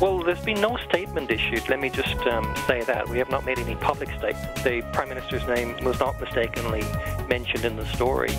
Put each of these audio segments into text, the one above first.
Well, there's been no statement issued. Let me just say that. We have not made any public statement. The Prime Minister's name was not mistakenly mentioned in the story.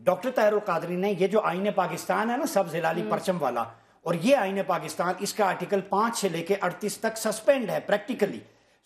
Doctor Tahir ul-Qadri نے یہ جو آئین پاکستان ہے نا سبز ہلالی پرچم والا، اور یہ آئین پاکستان اس کا آرٹیکل 5 سے لے کے 38 تک سسپینڈ ہے practically.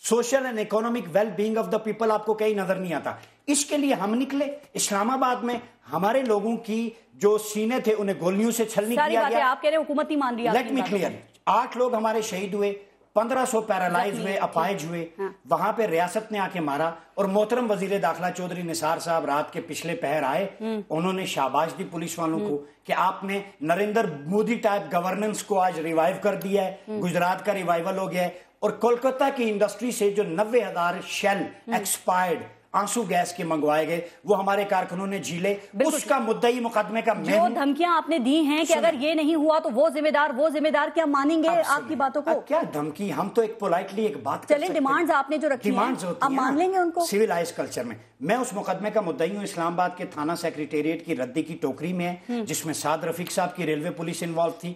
Social and economic well being of the people آپ کو کہیں نظر نہیں آتا. اس کے لیے ہم نکلے اسلام آباد میں، ہمارے لوگوں کی جو سینے تھے انہیں گولیوں سے چھلنی کیا گیا. آپ کہہ رہے ہیں حکومت نہیں مان رہی. لیٹ می کلیئر، 8 لوگ ہمارے شہید ہوئے، 1500 پیرالائز ہوئے، اپائج ہوئے. وہاں پہ ریاست نے آ کے مارا، اور محترم وزیر داخلہ چودھری نثار صاحب رات کے پچھلے پہر آئے، انہوں نے شاباش دی پولیس والوں کو کہ آپ نے نریندر مودی ٹائپ گورننس کو آج ریوائیو کر دیا ہے. گجرات کا ریوائیول ہو گیا ہے، اور کولکتہ کی انڈسٹری سے جو 90,000 شیل ایکسپائرڈ آنسو گیس کے منگوائے گئے وہ ہمارے کارکنوں نے جھیلے. اس کا مدعی مقدمے کا جو دھمکیاں آپ نے دی ہیں کہ اگر یہ نہیں ہوا تو وہ ذمہ دار، کیا مانیں گے آپ کی باتوں کو؟ کیا دھمکی؟ ہم تو ایک پولائٹلی ایک بات چلیں، ڈیمانڈز آپ نے جو رکھی ہیں آپ مان لیں گے ان کو؟ سیویلائز کلچر میں اس مقدمے کا مدعی ہوں. اسلام آباد کے تھانہ سیکریٹریٹ کی ردی کی ٹوکری میں ہے، جس میں سعد رفیق صاحب کی ریلوے پولیس انوالو تھی،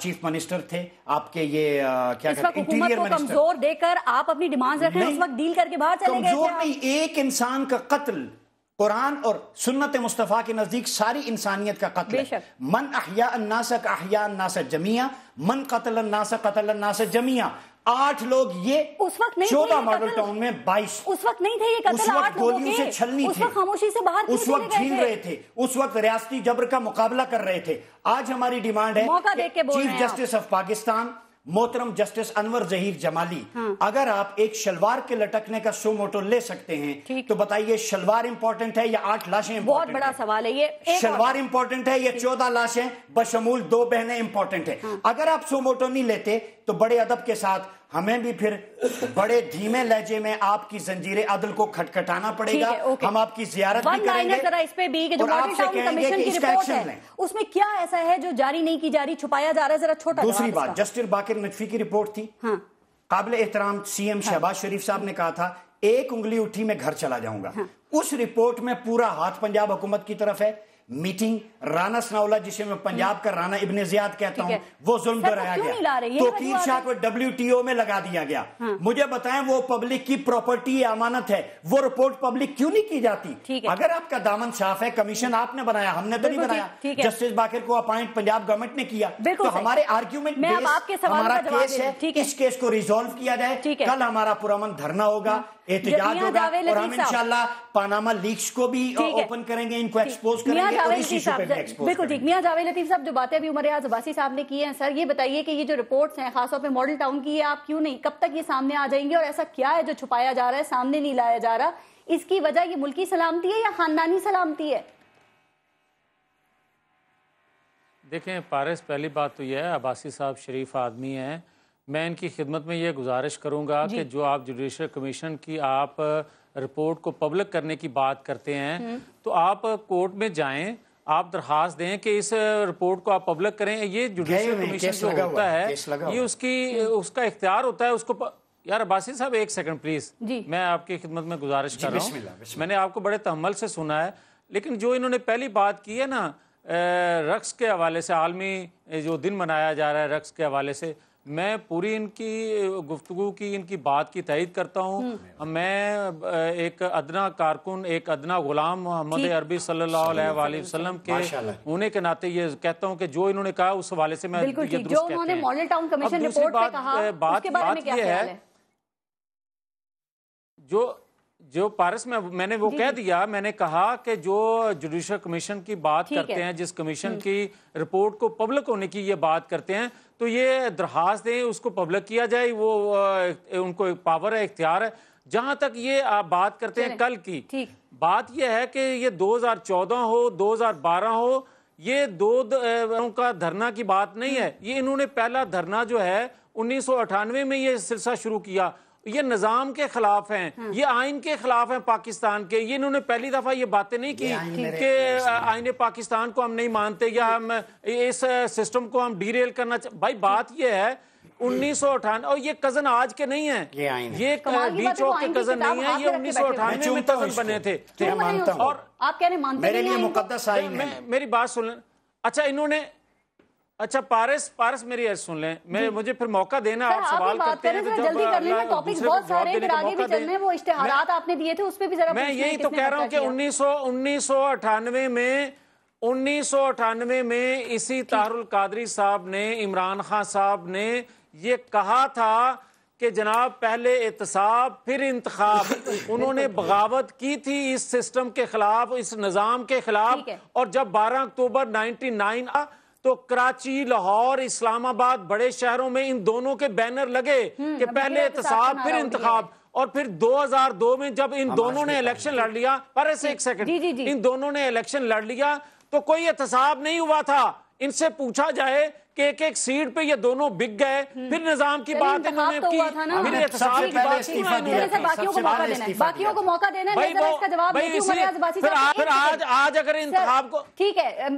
چیف منسٹر تھے آپ کے، یہ کیا کہتے ہیں حکومت کو کمزور دے کر آپ اپنی ڈیمانڈز رکھیں، اس وقت ڈیل کر کے باہر چلے گئے. کمزور نہیں، ایک انسان کا قتل قرآن اور سنت مصطفیٰ کے نزدیک ساری انسانیت کا قتل ہے. من احیاء الناس احیاء الناس جمیعا، من قتل الناس قتل الناس جمیعا. 8 لوگ یہ اس وقت نہیں 14 ماڈل ٹاؤن میں 22 اس وقت نہیں تھے یہ قتل. 8 لوگوں کے سے چھلنی اس وقت خاموشی سے باہر اس وقت جھیل رہے تھے، اس وقت ریاستی جبر کا مقابلہ کر رہے تھے. آج ہماری ڈیمانڈ ہے چیف جسٹس آف پاکستان محترم جسٹس انور ظہیر جمالی، اگر آپ ایک شلوار کے لٹکنے کا سو موٹو لے سکتے ہیں تو بتائیے شلوار امپورٹنٹ ہے یا 8 لاشیں؟ بہت بڑا سوال ہے یہ. شلوار امپورٹنٹ ہے یا 14 لاشیں بشمول 2 بہنیں امپورٹنٹ ہے؟ اگر آپ سو موٹو نہیں لیتے تو بڑے ادب کے ساتھ ہمیں بھی پھر بڑے دھیمے لہجے میں آپ کی زنجیر عدل کو کھٹکھٹانا پڑے گا. ہم آپ کی زیارت بھی کریں گے اس پہ بھی کہ جو ماڈل ٹاؤن کمیشن کی رپورٹ ہے اس میں کیا ایسا ہے جو جاری نہیں کی جا رہی، چھپایا جا رہا ہے؟ ذرا چھوٹا. دوسری بات، جسٹس باقر نقوی کی رپورٹ تھی، قابل احترام سی ایم شہباز شریف صاحب نے کہا تھا 1 انگلی اٹھی میں گھر چلا جاؤں گا. اس رپورٹ میں پورا ہاتھ پنجاب حکومت کی طرف ہے. میٹنگ رانا ثناءاللہ جسے میں پنجاب کا رانا ابن زیاد کہتا ہوں، وہ ظلم دہرایا گیا. توقیر شاہ کو WTO میں لگا دیا گیا. مجھے بتائیں وہ پبلک کی پراپرٹی امانت ہے، وہ رپورٹ پبلک کیوں نہیں کی جاتی؟ اگر آپ کا دامن صاف ہے، کمیشن آپ نے بنایا، ہم نے تو نہیں بنایا. جسٹس باقر کو اپائنٹ پنجاب گورنمنٹ نے کیا. تو ہمارے آرگیومنٹ ہمارا کیس ہے، اس کیس کو ریزالو کیا جائے. کل ہمارا پرامن دھرنا ہوگا، احتجاج ہوگا، اور ہم انشاءاللہ پاناما لیکس کو بھی اوپن کریں گے، ان کو ایکسپوز کریں گے. بالکل ٹھیک. میاں جاوید لطیف صاحب، جو باتیں ابھی عمر ریاض عباسی صاحب نے کی ہیں، سر یہ بتائیے کہ یہ جو رپورٹس ہیں خاص طور پہ ماڈل ٹاؤن کی، آپ کیوں نہیں، کب تک یہ سامنے آ جائیں گے؟ اور ایسا کیا ہے جو چھپایا جا رہا ہے، سامنے نہیں لایا جا رہا؟ اس کی وجہ یہ ملکی سلامتی ہے یا خاندانی سلامتی ہے؟ دیکھیں پارس، پہلی بات تو یہ ہے عباسی صاحب شریف آدمی ہیں. میں ان کی خدمت میں یہ گزارش کروں گا کہ جو آپ جوڈیشل کمیشن کی آپ رپورٹ کو پبلک کرنے کی بات کرتے ہیں تو آپ کورٹ میں جائیں، آپ درخواست دیں کہ اس رپورٹ کو آپ پبلک کریں. یہ جوڈیشل کمیشن جو ہوتا ہے یہ اس کا اختیار ہوتا ہے. اس کو یار عباسی صاحب 1 سیکنڈ پلیز، میں آپ کی خدمت میں گزارش کر رہا ہوں. میں نے آپ کو بڑے تحمل سے سنا ہے، لیکن جو انہوں نے پہلی بات کی ہے نا رقص کے حوالے سے، عالمی جو دن منایا جا رہا ہے رقص کے حوالے سے، میں پوری ان کی گفتگو کی، ان کی بات کی تائید کرتا ہوں. میں ایک ادنا کارکن، ایک ادنا غلام محمد عربی صلی اللہ علیہ وآلہ وسلم کے ہونے کے ناطے یہ کہتا ہوں کہ جو انہوں نے کہا اس حوالے سے میں یہ درست کہتے ہیں. جو انہوں نے ماڈل ٹاؤن کمیشن رپورٹ پہ کہا اس کے بارے میں کیا خیال ہے؟ جو پارس میں نے وہ کہہ دیا، میں نے کہا کہ جو جوڈیشل کمیشن کی بات کرتے ہیں، جس کمیشن کی رپورٹ کو پبلک ہونے کی یہ بات کرتے ہیں، تو یہ درخواست دیں اس کو پبلک کیا جائے. وہ ان کو پاور ہے، اختیار ہے. جہاں تک یہ آپ بات کرتے ہیں کل کی بات، یہ ہے کہ یہ 2014 ہو 2012 ہو، یہ 2 کا دھرنا کی بات نہیں ہے. یہ انہوں نے پہلا دھرنا جو ہے 1998 میں یہ سلسلہ شروع کیا. یہ نظام کے خلاف ہیں، یہ آئین کے خلاف ہیں پاکستان کے. یہ انہوں نے پہلی دفعہ یہ باتیں نہیں کی کہ آئین پاکستان کو ہم نہیں مانتے یا ہم اس سسٹم کو ہم ڈیریل کرنا بھائی بات یہ ہے 1998، اور یہ کزن آج کے نہیں ہیں، یہ ڈی چوک کے کزن نہیں ہیں، یہ 1998 میں کزن بنے تھے. اور آپ کہہ رہے مانتے میرے لیے مقدس آئین ہے. میری بات سن لیں. اچھا انہوں نے پارس میری عرض سن لیں، مجھے پھر موقع دینا. آپ سوال کرتے ہیں تو جلدی کر لیں، ٹاپکس بہت سارے ہیں، پھر آگے بھی چلنے ہیں. وہ اشتہارات آپ نے دیے تھے اس پہ بھی ذرا میں یہی تو کہہ رہا ہوں کہ 1998 میں 1998 میں اسی طاہر القادری صاحب نے، عمران خان صاحب نے یہ کہا تھا کہ جناب پہلے احتساب پھر انتخاب. انہوں نے بغاوت کی تھی اس سسٹم کے خلاف، اس نظام کے خلاف. اور جب 12 اکتوبر 99 تو کراچی، لاہور، اسلام آباد، بڑے شہروں میں ان دونوں کے بینر لگے کہ پہلے احتساب پھر انتخاب. اور پھر 2002 میں جب ان دونوں نے الیکشن لڑ لیا، پر ایک سیکنڈ، ان دونوں نے الیکشن لڑ لیا تو کوئی احتساب نہیں ہوا تھا. ان سے پوچھا جائے کہ ایک ایک سیٹ پہ یہ دونوں بک گئے، پھر نظام کی بات انہوں نے کی، پھر احتساب کی بات. باقیوں کو موقع دینا پھر آج اگر انتخاب کو ٹھیک ہے.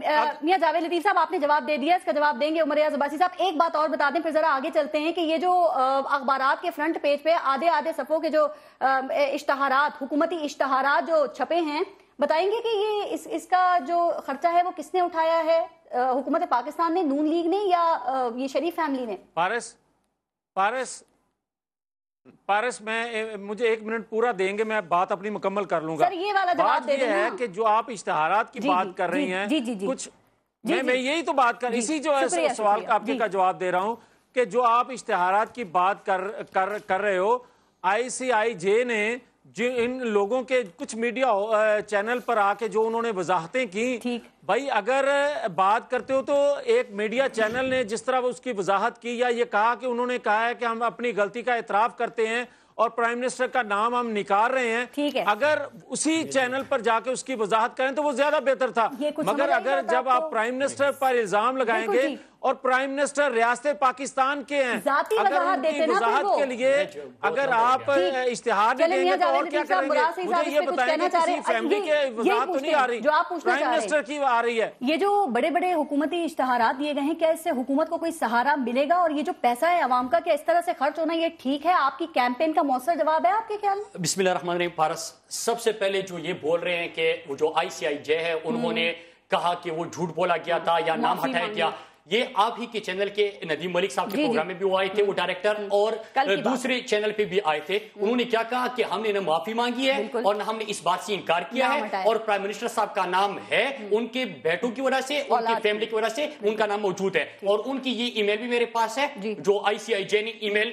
میاں جاوید لطیف صاحب آپ نے جواب دے دیا، اس کا جواب دیں گے عمر ریاض عباسی صاحب. ایک بات اور بتا دیں پھر ذرا آگے چلتے ہیں کہ یہ جو اخبارات کے فرنٹ پیج پہ آدھے صفحوں کے جو اشتہارات، حکومتی اشتہارات جو چھپے ہیں، بتائیں گے کہ یہ اس کا جو خرچہ ہے وہ کس نے اٹھایا ہے؟ حکومت پاکستان نے، نون لیگ نے، یا یہ شریف فیملی نے؟ پارس میں مجھے 1 منٹ پورا دیں گے، میں بات اپنی مکمل کر لوں گا. سر یہ والا جواب دے دیں. بات یہ ہے کہ جو آپ اشتہارات کی بات کر رہی ہیں، کچھ میں یہی تو بات کر اسی جو ہے سوال آپ کا جواب دے رہا ہوں کہ جو آپ اشتہارات کی بات کر رہے ہو، ICIJ نے ان لوگوں کے کچھ میڈیا چینل پر آ کے جو انہوں نے وضاحتیں کی، بھائی اگر بات کرتے ہو تو ایک میڈیا چینل نے جس طرح اس کی وضاحت کی یا یہ کہا کہ انہوں نے کہا ہے کہ ہم اپنی غلطی کا اعتراف کرتے ہیں اور پرائم منسٹر کا نام ہم نکال رہے ہیں، اگر اسی چینل پر جا کے اس کی وضاحت کریں تو وہ زیادہ بہتر تھا. مگر اگر جب آپ پرائم منسٹر پر الزام لگائیں گے اور پرائم منسٹر ریاست پاکستان کے ہیں، اگر ان کی وضاحت کے لیے اگر آپ اشتہار نہیں دیں گے تو اور کیا کریں گے؟ مجھے یہ بتائیں کہ کسی فیملی کے وضاحت تو نہیں آ رہی، پرائم منسٹر کی آ رہی ہے. یہ جو بڑے بڑے حکومتی اشتہارات دیے گئے ہیں، کیا اس سے حکومت کو کوئی سہارا ملے گا؟ اور یہ جو پیسہ ہے عوام کا، کیا اس طرح سے خرچ ہونا یہ ٹھیک ہے؟ آپ کی کیمپین کا مؤثر جواب ہے آپ کے خیال میں؟ بسم اللہ الرحمن الرحیم. پارس، سب سے پہلے جو یہ بول رہے ہیں کہ وہ جو ICIJ ہے انہوں نے کہا کہ وہ جھوٹ بولا گیا تھا یا نام ہٹایا گیا، یہ آپ ہی کے چینل کے ندیم ملک صاحب کے پروگرام میں بھی وہ آئے تھے، وہ ڈائریکٹر، اور دوسرے چینل پہ بھی آئے تھے. انہوں نے کیا کہا کہ ہم نے نہ معافی مانگی ہے اور نہ ہم نے اس بات سے انکار کیا ہے، اور پرائم منسٹر صاحب کا نام ہے، ان کے بیٹوں کی وجہ سے، ان کی فیملی کی وجہ سے ان کا نام موجود ہے. اور ان کی یہ ای میل بھی میرے پاس ہے جو ICIJ نے ای میل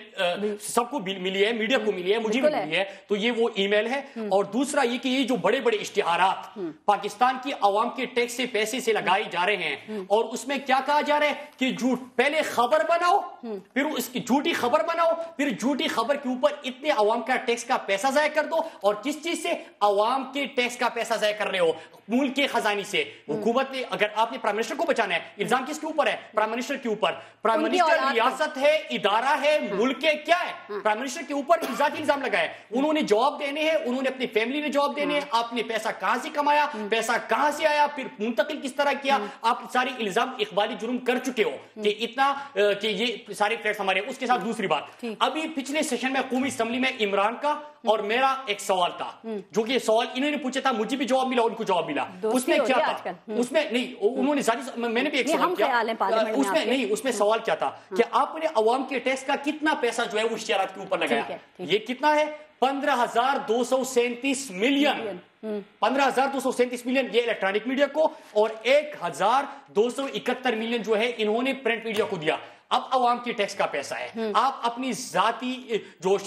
سب کو ملی ہے، میڈیا کو ملی ہے، مجھے بھی ملی ہے، تو یہ وہ ای میل ہے. اور دوسرا یہ کہ یہ جو بڑے بڑے اشتہارات پاکستان کی عوام کے ٹیکس سے پیسے سے لگائے جا رہے ہیں، اور اس میں کیا کہا جا رہا ہے کہ جھوٹ، پہلے خبر بناؤ، پھر اس کی جھوٹی خبر بناؤ، پھر جھوٹی خبر کے اوپر اتنے عوام کا ٹیکس کا پیسہ ضائع کر دو. اور جس چیز سے عوام کے ٹیکس کا پیسہ ضائع کر رہے ہو، ملک کے خزانے سے. حکومت نے، اگر آپ نے پرائم منسٹر کو بچانا ہے، الزام کس کے اوپر ہے؟ پرائم منسٹر کے اوپر. پرائم منسٹر ریاست ہے، ادارہ ہے، ملک ہے، کیا ہے؟ پرائم منسٹر کے اوپر ذاتی الزام لگائے. انہوں نے جواب دینے ہیں، انہوں نے اپنی فیملی نے جواب دینے ہیں. آپ نے پیسہ کہاں سے کمایا، پیسہ کہاں سے آیا، پھر منتقل کس طرح کیا؟ آپ سارے الزام اقبالی جرم کر چکے ہو کہ اتنا کہ یہ سارے فیکٹس ہمارے. اس کے ساتھ دوسری بات، ابھی پچھلے سیشن میں قومی اسمبلی میں عمران کا اور میرا ایک سوال تھا، جو کہ سوال انہوں نے پوچھا تھا، مجھے بھی جواب ملا، ان کو جواب ملا. اس میں کیا تھا؟ اس میں نہیں، انہوں نے ذاتی، میں نے بھی ایک سوال کیا اس میں، نہیں، اس میں سوال کیا تھا کہ آپ نے عوام کے ٹیکس کا کتنا پیسہ جو ہے وہ اشتہارات کے اوپر لگایا. یہ کتنا ہے؟ 15,237 ملین. 15,237 ملین یہ الیکٹرانک میڈیا کو، اور 1,271 ملین جو ہے انہوں نے پرنٹ میڈیا کو دیا. اب عوام کی ٹیکس کا پیسہ ہے، آپ اپنی ذاتی جو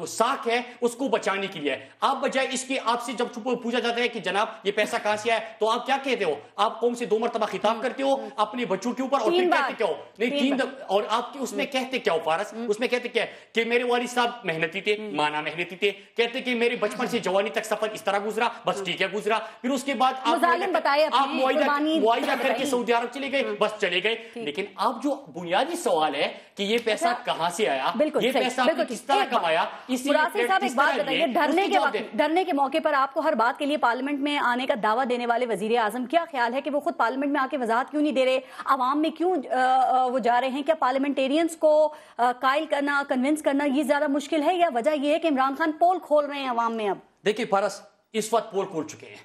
ساکھ ہے اس کو بچانے کے لیے، آپ بجائے اس کے، آپ سے جب پوچھا جاتا ہے کہ جناب یہ پیسہ کہاں سے آیا، تو آپ کیا کہتے ہو؟ آپ قوم سے 2 مرتبہ خطاب کرتے ہو اپنے بچوں کے اوپر، اور پھر کہتے کیا ہو؟ نہیں، 3 اور آپ کے اس میں کہتے کیا ہو فارس؟ اس میں کہتے کیا کہ میرے والد صاحب محنتی تھے، مانا محنتی تھے، کہتے کہ میرے بچپن سے جوانی تک سفر اس طرح گزرا، بس ٹھیک ہے گزرا. پھر اس کے بعد آپ معاہدہ کر کے سعودی عرب چلے گئے، بس چلے گئے. لیکن آپ جو بنیادی سوال ہے کہ یہ پیسہ کہاں سے آیا، یہ پیسہ کس طرح کمایا، مراسل صاحب ایک بات بتائیے، دھرنے کے موقع پر آپ کو ہر بات کے لیے پارلیمنٹ میں آنے کا دعویٰ دینے والے وزیر اعظم، کیا خیال ہے کہ وہ خود پارلیمنٹ میں آ کے وضاحت کیوں نہیں دے رہے؟ عوام میں کیوں وہ جا رہے ہیں؟ کیا پارلیمنٹیرینز کو قائل کرنا، کنونس کرنا یہ زیادہ مشکل ہے، یا وجہ یہ ہے کہ عمران خان پول کھول رہے ہیں عوام میں؟ اب دیکھیں فارس، اس وقت پول کھول چکے ہیں.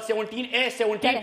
17A 17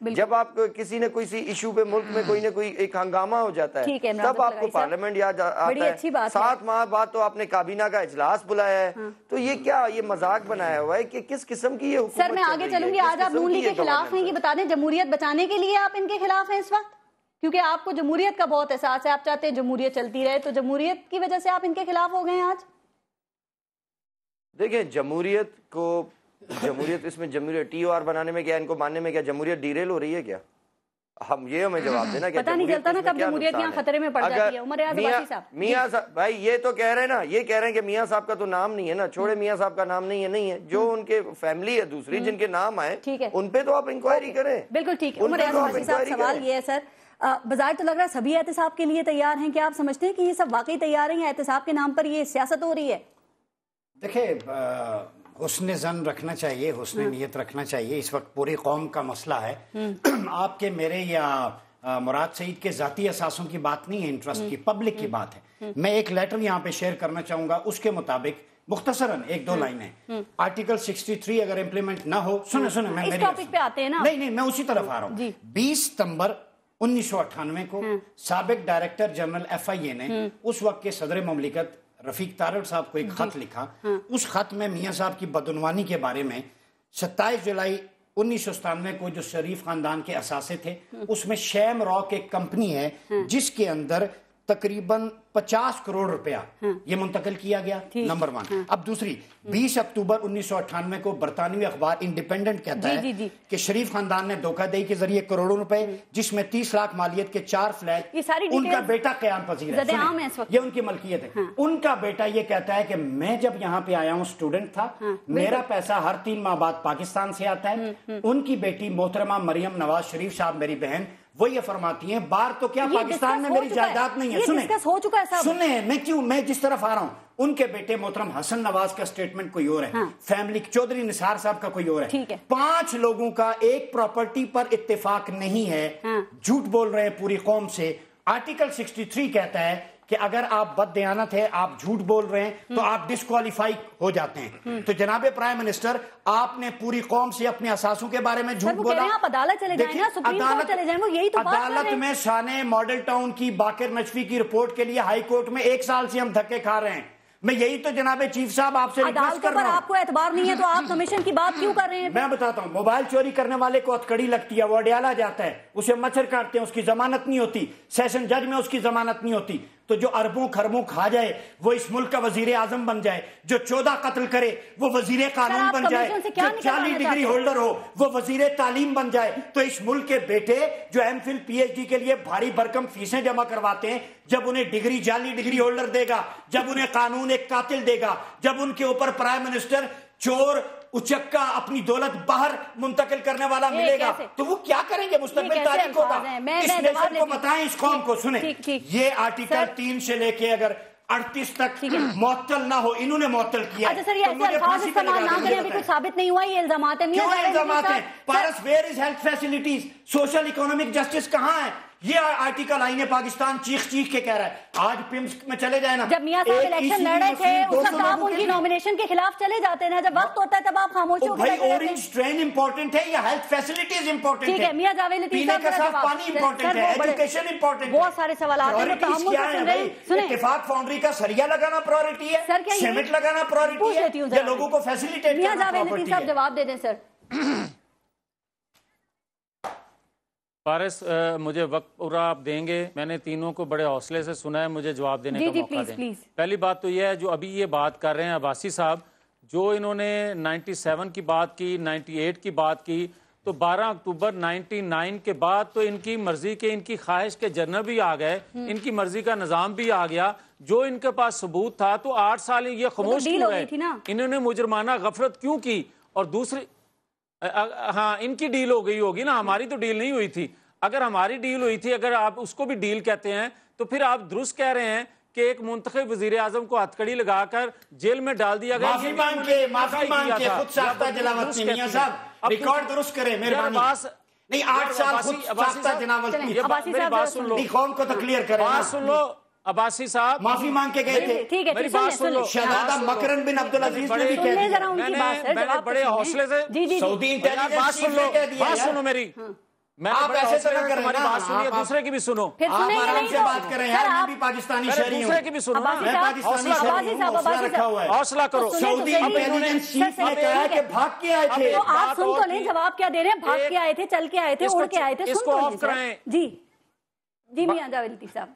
جب آپ کسی نے کوئی ایشو پہ ملک میں کوئی نہ کوئی ایک ہنگامہ ہو جاتا ہے تب آپ کو پارلیمنٹ یاد آتا ہے. 7 ماہ بعد تو آپ نے کابینہ کا اجلاس بلایا ہے. تو یہ کیا یہ مذاق بنایا ہوا ہے کہ کس قسم کی یہ حکومت؟ سر میں آگے چلوں گی. آج آپ نون لیگ کے خلاف ہیں, یہ بتا دیں جمہوریت بچانے کے لیے آپ ان کے خلاف ہیں اس وقت, کیونکہ آپ کو جمہوریت کا بہت احساس ہے, آپ چاہتے ہیں جمہوریت چلتی رہے, تو جمہوریت کی وجہ سے آپ ان کے خلاف ہو گئے ہیں آج؟ دیکھیں جمہوریت اس میں جمہوریت ٹی او آر بنانے میں کیا, ان کو ماننے میں کیا جمہوریت ڈیریل ہو رہی ہے کیا؟ ہمیں جواب دینا. پتہ نہیں چلتا نا کب جمہوریت یہاں خطرے میں پڑ جاتی ہے. عمر ریاض عباسی صاحب, میاں صاحب بھائی یہ تو کہہ رہے ہیں نا, یہ کہہ رہے ہیں کہ میاں صاحب کا تو نام نہیں ہے نا, چھوڑے میاں صاحب کا نام نہیں ہے, جو ان کے فیملی ہے دوسری جن کے نام آئے ان پہ تو آپ انکوائری کریں. بالکل ٹھیک ہے. عمر ریاض عباسی صاحب سوال یہ ہے سر, بظاہر تو لگ رہا ہے سبھی احتساب کے لیے تیار ہیں, کیا آپ سمجھتے ہیں کہ یہ سب واقعی تیار ہیں یا احتساب کے نام پر یہ سیاست ہو رہی ہے؟ دیکھیں حسن ظن رکھنا چاہیے, حسن نیت رکھنا چاہیے. اس وقت پوری قوم کا مسئلہ ہے. آپ کے میرے یا مراد سعید کے ذاتی احساسوں کی بات نہیں ہے, انٹرسٹ کی, پبلک کی بات ہے. میں ایک لیٹر یہاں پہ شیئر کرنا چاہوں گا, اس کے مطابق مختصراً 1-2 لائنیں. آرٹیکل 63 اگر امپلیمنٹ نہ ہو, سنیں میں اس ٹاپک پہ آتے ہیں نا, نہیں میں اسی طرف آ رہا ہوں. 20 ستمبر 1998 کو سابق ڈائریکٹر جنرل FIA نے اس وقت کے صدر مملکت رفیق تارڑ صاحب کو ایک خط لکھا. اس خط میں میاں صاحب کی بدعنوانی کے بارے میں 27 جولائی 1997 کو جو شریف خاندان کے اثاثے تھے, اس میں شیم راک ایک کمپنی ہے جس کے اندر تقریباً 50 کروڑ روپیہ یہ منتقل کیا گیا, نمبر 1. اب دوسری 20 اکتوبر 1998 کو برطانوی اخبار انڈیپینڈنٹ کہتا ہے کہ شریف خاندان نے دھوکہ دہی کے ذریعے کروڑوں روپے, جس میں 30 لاکھ مالیت کے 4 فلیٹ, ان کا بیٹا قیام پذیر ہے, یہ ان کی ملکیت ہے. ان کا بیٹا یہ کہتا ہے کہ میں جب یہاں پہ آیا ہوں اسٹوڈنٹ تھا, میرا پیسہ ہر 3 ماہ بعد پاکستان سے آتا ہے. ان کی بیٹی محترمہ مریم نواز شریف صاحب میری بہن, وہ یہ فرماتی ہیں بار تو کیا پاکستان میں میری جائیداد نہیں ہے. سنیں میں جس طرف آ رہا ہوں, ان کے بیٹے محترم حسن نواز کا سٹیٹمنٹ کوئی اور ہے, فیملی چودھری نثار صاحب کا کوئی اور ہے. 5 لوگوں کا ایک پراپرٹی پر اتفاق نہیں ہے, جھوٹ بول رہے ہیں پوری قوم سے. آرٹیکل 63 کہتا ہے کہ اگر آپ بد دیانت ہے, آپ جھوٹ بول رہے ہیں تو آپ ڈسکوالیفائی ہو جاتے ہیں. تو جناب پرائم منسٹر, آپ نے پوری قوم سے اپنے اثاثوں کے بارے میں جھوٹ بولا. آپ عدالت چلے جائیں نا, سپریم کورٹ چلے جائیں, وہ یہی تو بات کر رہے ہیں. عدالت میں شانہ ماڈل ٹاؤن کی باقر نجفی کی رپورٹ کے لیے ہائی کورٹ میں 1 سال سے ہم دھکے کھا رہے ہیں. میں یہی تو جناب چیف صاحب آپ سے ریکویسٹ کر رہا ہوں. آپ کو اعتبار نہیں ہے تو آپ کمیشن کی بات کیوں کر رہے ہیں؟ میں بتاتا ہوں, موبائل چوری کرنے والے کو ہتکڑی لگتی ہے, وہ اڈیالہ جاتا ہے, اسے مچھر کاٹتے ہیں, اس کی ضمانت نہیں ہوتی, سیشن جج میں اس کی ضمانت نہیں ہوتی. تو جو اربوں خربوں کھا جائے وہ اس ملک کا وزیر اعظم بن جائے, جو 14 قتل کرے وہ وزیر قانون بن جائے, جو 40 ڈگری ہولڈر ہو وہ وزیر تعلیم بن جائے. تو اس ملک کے بیٹے جو MPhil PhD کے لیے بھاری بھرکم فیسیں جمع کرواتے ہیں, جب انہیں ڈگری جعلی ڈگری ہولڈر دے گا, جب انہیں قانون ایک قاتل دے گا, جب ان کے اوپر پرائم منسٹر چور اچکا اپنی دولت باہر منتقل کرنے والا ملے گا, تو وہ کیا کریں گے؟ مستقبل تاریخ ہوگا. اس نیشن کو بتائیں, اس قوم کو سنیں, یہ آرٹیکل 3 سے لے کے اگر 38 تک معطل نہ ہو, انہوں نے معطل کیا. اچھا سر, یہ ایسے الفاظ استعمال نہ کریں, ابھی کچھ ثابت نہیں ہوا, یہ الزامات ہیں. کیوں الزامات ہیں؟ پارس, where is health facilities, social economic justice کہاں ہے؟ یہ آرٹیکل آئین پاکستان چیخ کے کہہ رہا ہے. آج پیمز میں چلے جائیں نا, جب میاں صاحب الیکشن لڑ رہے تھے اس وقت آپ ان کی نومینیشن کے خلاف چلے جاتے ہیں, جب وقت ہوتا ہے تب آپ خاموش ہو کے. بھائی اورنج ٹرین امپورٹنٹ ہے یا ہیلتھ فیسلٹیز امپورٹنٹ ہے؟ ٹھیک ہے میاں جاوید لطیف صاحب, پینے کا صاف پانی امپورٹنٹ ہے, ایجوکیشن امپورٹنٹ ہے, بہت سارے سوالات ہیں. تحمل سے سن رہے ہیں. اتفاق فاؤنڈری کا سریا لگانا پرائورٹی ہے, سیمنٹ لگانا پرائورٹی ہے, یا لوگوں کو فیسیلیٹیٹ میاں جاوید لطیف صاحب جواب دے دیں سر. فارس, مجھے وقت پورا آپ دیں گے, میں نے تینوں کو بڑے حوصلے سے سنا ہے, مجھے جواب دینے کا موقع دیں. پہلی بات تو یہ ہے, جو ابھی یہ بات کر رہے ہیں عباسی صاحب, جو انہوں نے 97 کی بات کی, 98 کی بات کی, تو 12 اکتوبر 99 کے بعد تو ان کی مرضی کے, ان کی خواہش کے جنرل بھی آ گئے, ان کی مرضی کا نظام بھی آ گیا. جو ان کے پاس ثبوت تھا تو 8 سال یہ خاموش کیوں رہے, انہوں نے مجرمانہ غفلت کیوں کی؟ اور دوسری, ہاں ان کی ڈیل ہو گئی ہوگی نا, ہماری تو ڈیل نہیں ہوئی تھی. اگر ہماری ڈیل ہوئی تھی, اگر آپ اس کو بھی ڈیل کہتے ہیں, تو پھر آپ درست کہہ رہے ہیں کہ ایک منتخب وزیر اعظم کو ہتکڑی لگا کر جیل میں ڈال دیا گیا. معافی مانگ کے خود ساختہ جلاوطنی. میاں صاحب ریکارڈ درست کریں مہربانی. نہیں 8 سال خود ساختہ جلاوطنی, میری بات سن لو, قوم کو تو کلیئر کریں. بات سن لو, عباسی صاحب معافی مانگ کے گئے تھے. میری بات سن لو, شہزادہ مکرم بن عبدالعزیز نے بھی کہہ دیا. میں نے بڑے حوصلے سے سعودی انٹیلیجنس چیف نے کہہ دیا. بات سنو میری, آپ ایسے طرح کر رہے ہیں بات سنیے، دوسرے کی بھی سنو، آپ آرام سے بات کریں یار، میں بھی پاکستانی شہری ہوں، دوسرے کی بھی سنو، میں پاکستانی شہری ہوں، حوصلہ رکھا ہوا ہے، حوصلہ کرو۔ سعودی انٹیلیجنس چیف نے کہا کہ بھاگ کے آئے تھے، تو آپ سن تو لیں جواب کیا دے رہے ہیں، بھاگ کے آئے تھے، چل کے آئے تھے، اڑ کے آئے تھے، اس کو آف کرائیں۔ جی جی میاں جاوید لطیف صاحب،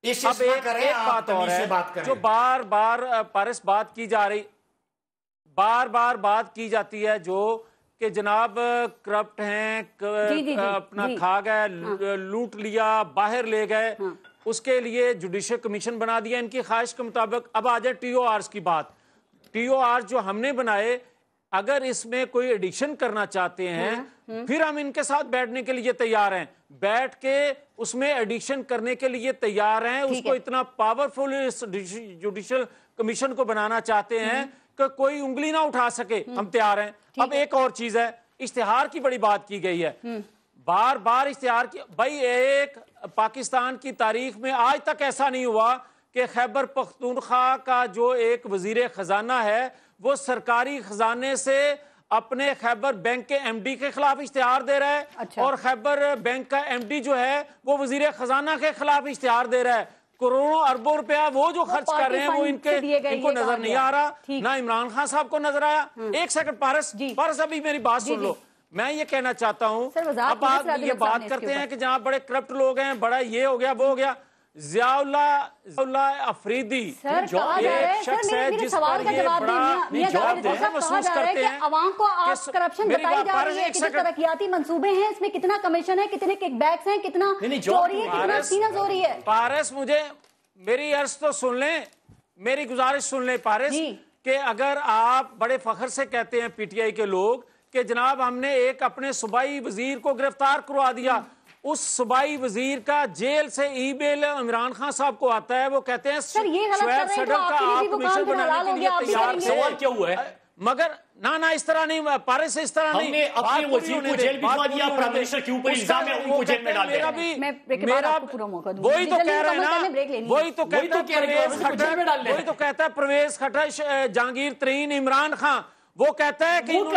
اب ایک بات اور ہے جو بار بار پارس بات کی جا رہی، بار بار بات کی جاتی ہے جو کہ جناب کرپٹ ہیں، اپنا کھا گئے، لوٹ لیا، باہر لے گئے، اس کے لیے جوڈیشل کمیشن بنا دیا ان کی خواہش کے مطابق۔ اب آ جائے ٹی او آرز کی بات، ٹی او آر جو ہم نے بنائے، اگر اس میں کوئی ایڈیشن کرنا چاہتے ہیں پھر ہم ان کے ساتھ بیٹھنے کے لیے تیار ہیں، بیٹھ کے اس میں ایڈیشن کرنے کے لیے تیار ہیں، اس کو اتنا پاورفل جوڈیشل کمیشن کو بنانا چاہتے ہیں کہ کوئی انگلی نہ اٹھا سکے، ہم تیار ہیں۔ اب ایک اور چیز ہے، اشتہار کی بڑی بات کی گئی ہے، بار بار اشتہار کی، بھائی ایک پاکستان کی تاریخ میں آج تک ایسا نہیں ہوا کہ خیبر پختونخوا کا جو ایک وزیر خزانہ ہے وہ سرکاری خزانے سے اپنے خیبر بینک کے ایم ڈی کے خلاف اشتہار دے رہا ہے، اور خیبر بینک کا ایم ڈی جو ہے وہ وزیر خزانہ کے خلاف اشتہار دے رہا ہے۔ کروڑوں اربوں روپیہ وہ جو خرچ کر رہے ہیں وہ ان کو نظر نہیں آ رہا، نہ عمران خان صاحب کو نظر آیا۔ ایک سیکنڈ پارس ابھی میری بات سن لو، میں یہ کہنا چاہتا ہوں، اب آپ یہ بات کرتے ہیں کہ جہاں بڑے کرپٹ لوگ ہیں، بڑا یہ ہو گیا وہ ہو گیا، ضیاء اللہ افریدی ایک شخص ہے جس پر یہ بڑا جواب محسوس کرتے ہیں، عوام کو آپ کرپشن بتائی جا رہی ہے، کتنے ترقیاتی منصوبے ہیں، اس میں کتنا کمیشن ہے، کتنے کک بیکس ہیں، کتنا چوری ہے، کتنا سینہ زوری ہے۔ پارس مجھے میری عرض تو سن لیں، میری گزارش سن لیں پارس، کہ اگر آپ بڑے فخر سے کہتے ہیں پی ٹی آئی کے لوگ کہ جناب ہم نے ایک اپنے صوبائی وزیر کو گرفتار کروا دیا، اس صوبائی وزیر کا جیل سے ای میل عمران خان صاحب کو آتا ہے، وہ کہتے ہیں شعیب صدر کا آپ کمیشن بنانے کے لیے تیار تھے، سوال کیا ہوا ہے؟ مگر نہ اس طرح نہیں، پارس سے اس طرح نہیں، ہم نے اپنے وزیر کو جیل بھجوا دیا، پرائم منسٹر کے اوپر الزام ہے، ان کو جیل میں ڈال دیا۔ وہی تو کہہ رہے ہیں نا، وہی تو کہتا ہے پرویز خٹک، جہانگیر ترین، عمران خان، وہ کہتا ہے کہ وہ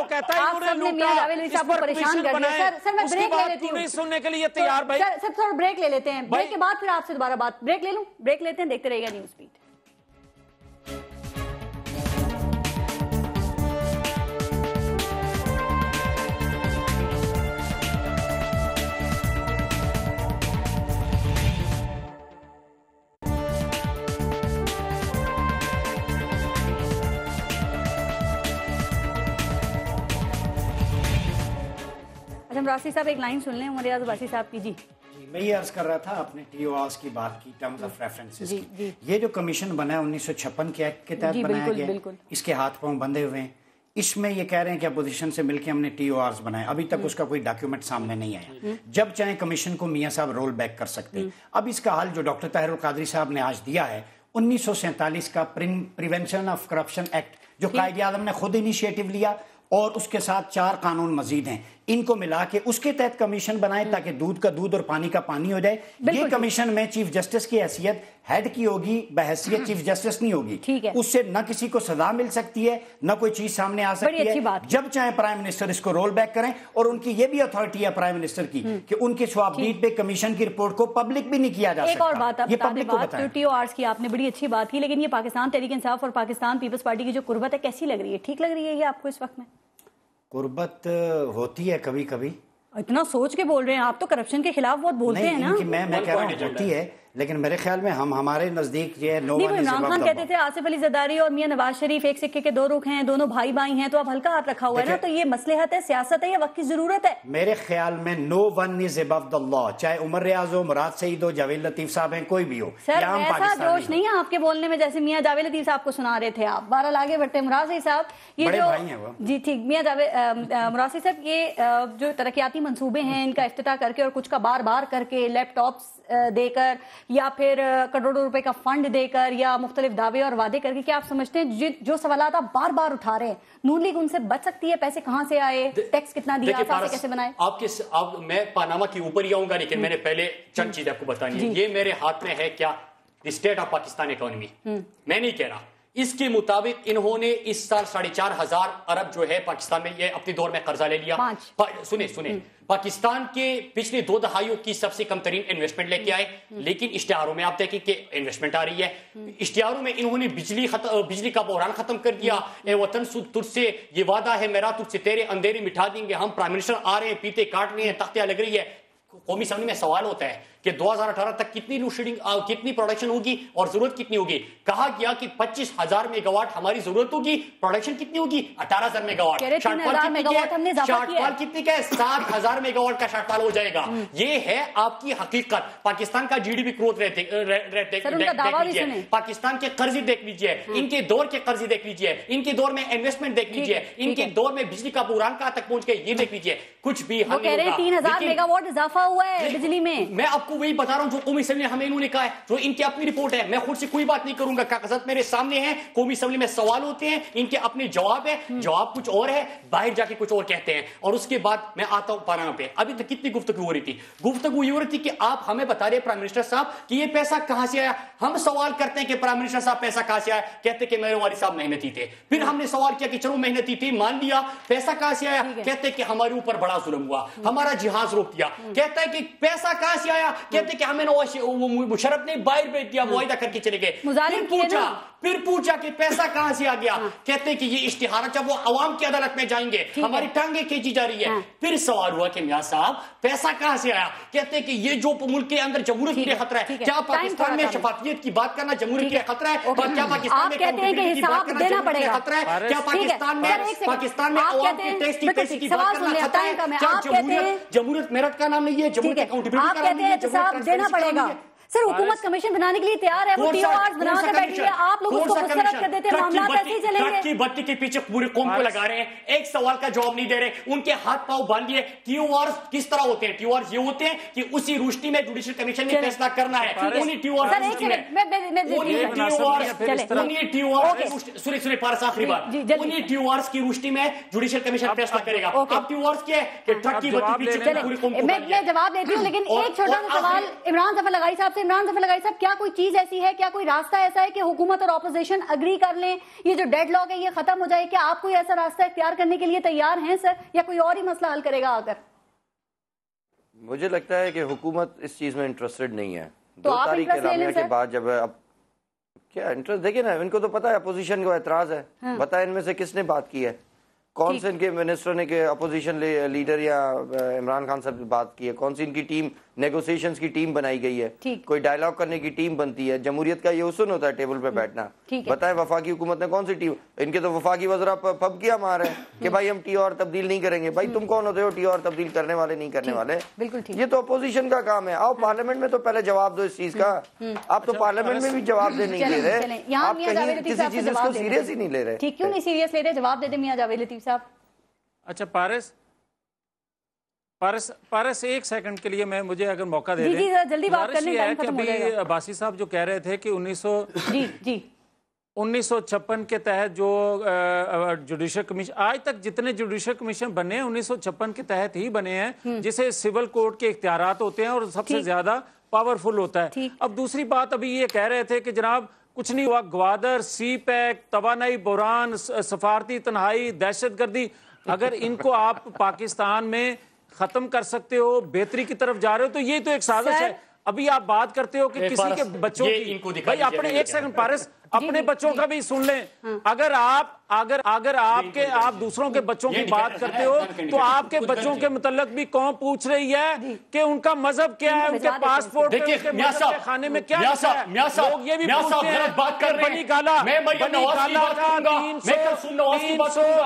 کہتا ہے انہوں نے لوٹا، اس پر کمیشن بنائے، اس کی بات کیوں نہیں سننے کے لیے تیار؟ بھائی سر تھوڑا بریک لے لیتے ہیں، بریک کے بعد پھر آپ سے دوبارہ بات، بریک لے لوں، بریک لیتے ہیں، دیکھتے رہیے گا نیوز بیٹ۔ عمراسی صاحب ایک لائن سن لیں عمر ریاض عباسی صاحب کی۔ جی میں یہ عرض کر رہا تھا اپنے ٹی او آرز کی بات کی، ٹرمز آف ریفرنسز کی، یہ جو کمیشن بنا ہے 1956 کے ایکٹ کے تحت بنایا گیا، اس کے ہاتھ پاؤں بندھے ہوئے ہیں، اس میں یہ کہہ رہے ہیں کہ اپوزیشن سے مل کے ہم نے ٹی او آرز بنائے، ابھی تک اس کا کوئی ڈاکیومنٹ سامنے نہیں آیا، جب چاہیں کمیشن کو میاں صاحب رول بیک کر سکتے ہیں۔ اب اس کا حل جو ڈاکٹر طاہر القادری صاحب نے آج دیا ہے، 1947 کا پریونشن آف کرپشن ایکٹ جو قائد اعظم نے خود انیشیٹو لیا، اور اس کے ساتھ 4 قانون مزید ہیں، ان کو ملا کے اس کے تحت کمیشن بنائے تاکہ دودھ کا دودھ اور پانی کا پانی ہو جائے۔ یہ کمیشن میں چیف جسٹس کی حیثیت ہیڈ کی ہوگی، بحیثیت چیف جسٹس نہیں ہوگی، اس سے نہ کسی کو سزا مل سکتی ہے، نہ کوئی چیز سامنے آ سکتی ہے، جب چاہیں پرائم منسٹر اس کو رول بیک کریں، اور ان کی یہ بھی اتھارٹی ہے پرائم منسٹر کی کہ ان کے سواب ڈیٹ پہ کمیشن کی رپورٹ کو پبلک بھی نہیں کیا جا سکتا۔ ایک اور بات، یہ پبلک کو بتائیں، ٹی او آرز کی آپ نے بڑی اچھی بات کی، لیکن یہ پاکستان تحریک انصاف اور پاکستان پیپلز پارٹی کی جو قربت ہے کیسی لگ رہی ہے؟ ٹھیک لگ رہی ہے یہ آپ کو اس وقت میں؟ قربت ہوتی ہے کبھی کبھی، اتنا سوچ کے بول رہے ہیں آپ، تو کرپشن کے خلاف بہت بولتے ہیں نا۔ میں کہہ رہا ہوں ہوتی ہے، لیکن میرے خیال میں ہمارے نزدیک یہ عمران خان کہتے تھے آصف علی زرداری اور میاں نواز شریف ایک سکے کے 2 رخ ہیں، دونوں بھائی بھائی ہیں، تو اب ہلکا ہاتھ رکھا ہوا ہے نا، تو یہ مصلحت ہے، سیاست ہے، یا وقت کی ضرورت ہے؟ میرے خیال میں no one is above the law، چاہے عمر ریاض ہو، مراد سعید ہو، جاوید لطیف صاحب ہیں، کوئی بھی ہو۔ سر ایسا جوش نہیں ہے آپ کے بولنے میں جیسے میاں جاوید لطیف صاحب کو سنا رہے تھے آپ، بہرحال آگے بڑھتے۔ مراد سعید صاحب، یہ جو جی ٹھیک، میاں مراد سعید صاحب، یہ جو ترقیاتی منصوبے ہیں ان کا افتتاح کر کے اور کچھ کا بار بار کر کے، لیپ ٹاپس دے کر یا پھر کروڑوں روپے کا فنڈ دے کر یا مختلف دعوے اور وعدے کر کے، کیا آپ سمجھتے ہیں جو سوالات آپ بار بار اٹھا رہے ہیں نون لیگ ان سے بچ سکتی ہے؟ پیسے کہاں سے آئے، ٹیکس کتنا دیا، اساسے کیسے بنائے؟ میں پاناما کے اوپر ہی آؤں گا، لیکن میں نے پہلے چند چیزیں آپ کو بتانی ہے۔ یہ میرے ہاتھ میں ہے کیا اسٹیٹ آف پاکستان اکانومی، میں نہیں کہہ رہا اس کے مطابق انہوں نے اس سال 4,500 ارب جو ہے پاکستان میں یہ اپنے دور میں قرضہ لے لیا. سنیں پاکستان کے پچھلے 2 دہائیوں کی سب سے کم ترین انویسٹمنٹ لے کے آئے, لیکن اشتہاروں میں آپ دیکھیں کہ انویسٹمنٹ آ رہی ہے. اشتہاروں میں انہوں نے بجلی کا بحران ختم کر دیا. اے وطن تجھ سے یہ وعدہ ہے میرا, تجھ سے تیرے اندھیرے مٹھا دیں گے. ہم پرائم منسٹر آ رہے ہیں, پیتے کاٹ رہے ہیں, تختیاں لگ رہی ہے. قومی اسمبلی میں سوال ہوتا ہے کہ 2018 تک کتنی لوڈ شیڈنگ, کتنی پروڈکشن ہوگی اور ضرورت کتنی ہوگی. کہا گیا کہ 25,000 میگا واٹ ہماری ضرورت ہوگی. پروڈکشن کتنی ہوگی؟ 18,000 میگا واٹ. شارٹ فال کتنی کا ہے؟ 7,000 میگا واٹ کا شارٹ فال ہو جائے گا. یہ ہے آپ کی حقیقت. پاکستان کا جی ڈی پی گروتھ دیکھ لیجیے, پاکستان کے قرضے دیکھ لیجیے, ان کے دور کے قرضے دیکھ لیجیے, ان کے دور میں انویسٹمنٹ دیکھ لیجیے, ان کے دور میں بجلی کا بحران کہاں تک پہنچ گئے یہ دیکھ لیجیے. کچھ بھی حل نہیں ہوگا. 3,000 میگا واٹ اضافہ ہوا ہے بجلی میں آپ کو وہی بتا رہا ہوں جو قومی اسمبلی ہمیں انہوں نے کہا ہے, جو ان کی اپنی رپورٹ ہے. میں خود سے کوئی بات نہیں کروں گا, کاغذات میرے سامنے ہیں. قومی اسمبلی میں سوال ہوتے ہیں, ان کے اپنے جواب ہے, جواب کچھ اور ہے, باہر جا کے کچھ اور کہتے ہیں. اور اس کے بعد میں آتا ہوں پارلیمنٹ پہ. ابھی تک کتنی گفتگو ہو رہی تھی؟ گفتگو یہ ہو رہی تھی کہ آپ ہمیں بتا رہے پرائم منسٹر صاحب کہ یہ پیسہ کہاں سے آیا. ہم سوال کرتے ہیں کہ پرائم منسٹر صاحب پیسہ کہاں سے آیا, کہتے کہ میرے والد صاحب محنتی تھے. پھر ہم نے سوال کیا کہ چلو محنتی تھے, مان لیا, پیسہ کہاں سے آیا, کہتے کہ ہمارے اوپر بڑا ظلم ہوا, ہمارا جہاز روک دیا. کہتا ہے کہ پیسہ کہاں سے آیا, کہتے کہ ہمیں مشرف نے باہر بھیج دیا, معاہدہ کر کے چلے گئے. پھر پوچھا کہ پیسہ کہاں سے آ گیا, کہتے کہ یہ اشتہارات جب وہ عوام کی عدالت میں جائیں گے ہماری ٹانگیں کھینچی جا رہی ہے. پھر سوال ہوا کہ میاں صاحب پیسہ کہاں سے آیا, کہتے کہ یہ جو ملک کے اندر جمہوریت کے لیے خطرہ ہے. کیا پاکستان میں شفافیت کی بات کرنا جمہوریت کے لیے خطرہ ہے؟ کیا پاکستان میں اکاؤنٹیبلٹی کی بات کرنا جمہوریت کے لیے خطرہ ہے؟ کیا پاکستان میں عوام کی ٹیکس کی بات کرنا خطرہ ہے؟ کیا جمہوریت میرٹ کا نام نہیں ہے, جمہوریت اکاؤنٹیبلٹی کا نام نہیں ہے, جمہوریت دینا پڑے گا. سر حکومت کمیشن بنانے کے لیے تیار ہے, وہ ٹی او آرز بنا کے بیٹھی ہے, آپ لوگ اس کو مسترد کر دیتے ہیں, معاملات ایسے ہی چلیں گے. کی بتی کے پیچھے پورے قوم کو لگا رہے ہیں, ایک سوال کا جواب نہیں دے رہے, ان کے ہاتھ پاؤں باندھ لیے. ٹی او آرز کس طرح ہوتے ہیں؟ ٹی او آرز یہ ہوتے ہیں کہ اسی روشنی میں جوڈیشل کمیشن نے فیصلہ کرنا ہے. انہی ٹی او آرز کی روشنی میں جوڈیشل کمیشن فیصلہ کرے گا. اب ٹی او آرز کیا ہے کہ ٹرک کی بتی پیچھے پوری قوم کو. میں جواب دیتی ہوں, لیکن ایک چھوٹا سا سوال عمران ظفر لگائی صاحب سے. عمران ظفر لگائی صاحب, کیا کوئی چیز ایسی ہے, کیا کوئی راستہ ایسا ہے کہ حکومت اور اپوزیشن اگری کر لیں, یہ جو ڈیڈ لاک ہے یہ ختم ہو جائے؟ کیا آپ کوئی ایسا راستہ اختیار کرنے کے لیے تیار ہیں سر, یا کوئی اور ہی مسئلہ حل کرے گا آ کر؟ مجھے لگتا ہے کہ حکومت اس چیز میں انٹرسٹڈ نہیں ہے. 2 تاریخ کے اعلامیہ کے بعد جب اب کیا انٹرسٹ, دیکھیں نا, ان کو تو پتا ہے اپوزیشن کو اعتراض ہے, بتائیں ان میں سے کس نے بات کی ہے, کون سے ان کے منسٹر نے کہ اپوزیشن لیڈر یا عمران خان صاحب بات کی ہے, کون سی ان کی ٹیم نیگوسیشنز کی ٹیم بنائی گئی ہے, کوئی ڈائیلاگ کرنے کی ٹیم بنتی ہے. جمہوریت کا یہ حسن ہوتا ہے ٹیبل پہ بیٹھنا. بتائیں وفاقی حکومت نے کون سی ٹیم, ان کے تو وفاقی وزراء پب کیا مار رہے ہیں کہ بھائی ہم ٹی او آر تبدیل نہیں کریں گے. بھائی تم کون ہوتے ہو ٹی او آر تبدیل کرنے والے, نہیں کرنے والے؟ یہ تو اپوزیشن کا کام ہے. آؤ پارلیمنٹ میں تو پہلے جواب دو اس چیز کا. آپ تو پارلیمنٹ میں بھی جواب نہیں دے رہے, آپ کہیں کسی چیز کو سیریس ہی نہیں لے رہے. کیوں نہیں سیریس لے رہے؟ جواب دے دیں میاں جاوید لطیف صاحب. اچھا پارس ایک سیکنڈ کے لیے مجھے اگر موقع دے دیں, جلدی بات کرنے ٹائم ختم ہو جائے گا. ابھی عباسی صاحب جو کہہ رہے تھے کہ 1956 کے تحت جو جوڈیشل کمیشن, آج تک جتنے جوڈیشل کمیشن بنے ہیں 1956 کے تحت ہی بنے ہیں, جسے سول کوڈ کے اختیارات ہوتے ہیں اور سب سے زیادہ پاورفل ہوتا ہے. اب دوسری بات, ابھی یہ کہہ رہے تھے کہ جناب کچھ نہیں ہوا, گوادر, سی پیک, توانائی بحران, سفارتی تنہائی, دہشت گردی, اگر ان کو آپ پاکستان میں ختم کر سکتے ہو, بہتری کی طرف جا رہے ہو, تو یہ تو ایک سازش ہے. ابھی آپ بات کرتے ہو کہ کسی کے بچوں کی, بھائی اپنے ایک سیکنڈ پارس, اپنے بچوں کا بھی سن لیں. اگر آپ دوسروں کے بچوں کی بات کرتے ہو تو آپ کے بچوں کے متعلق بھی قوم پوچھ رہی ہے کہ ان کا مذہب کیا ہے, ان کے پاسپورٹ خانے میں کیا ہے. لوگ یہ بھی پوچھتے ہیں بنی گالا کا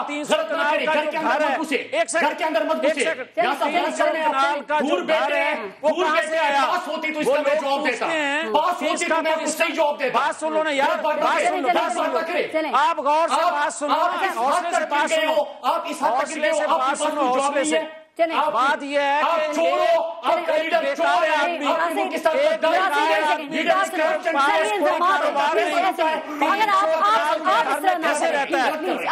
300 کنال کا جو گھر ہے, ایک سیکنڈ, 300 کنال کا جو گھر ہے وہ کہاں سے آیا؟ وہ لوگ پوچھتے ہیں, بات سن لو نا یار, آپ غور سے بات سنو, حوصلے سے بات سنو, حوصلے سے بات سنو, حوصلے سے. بات یہ ہے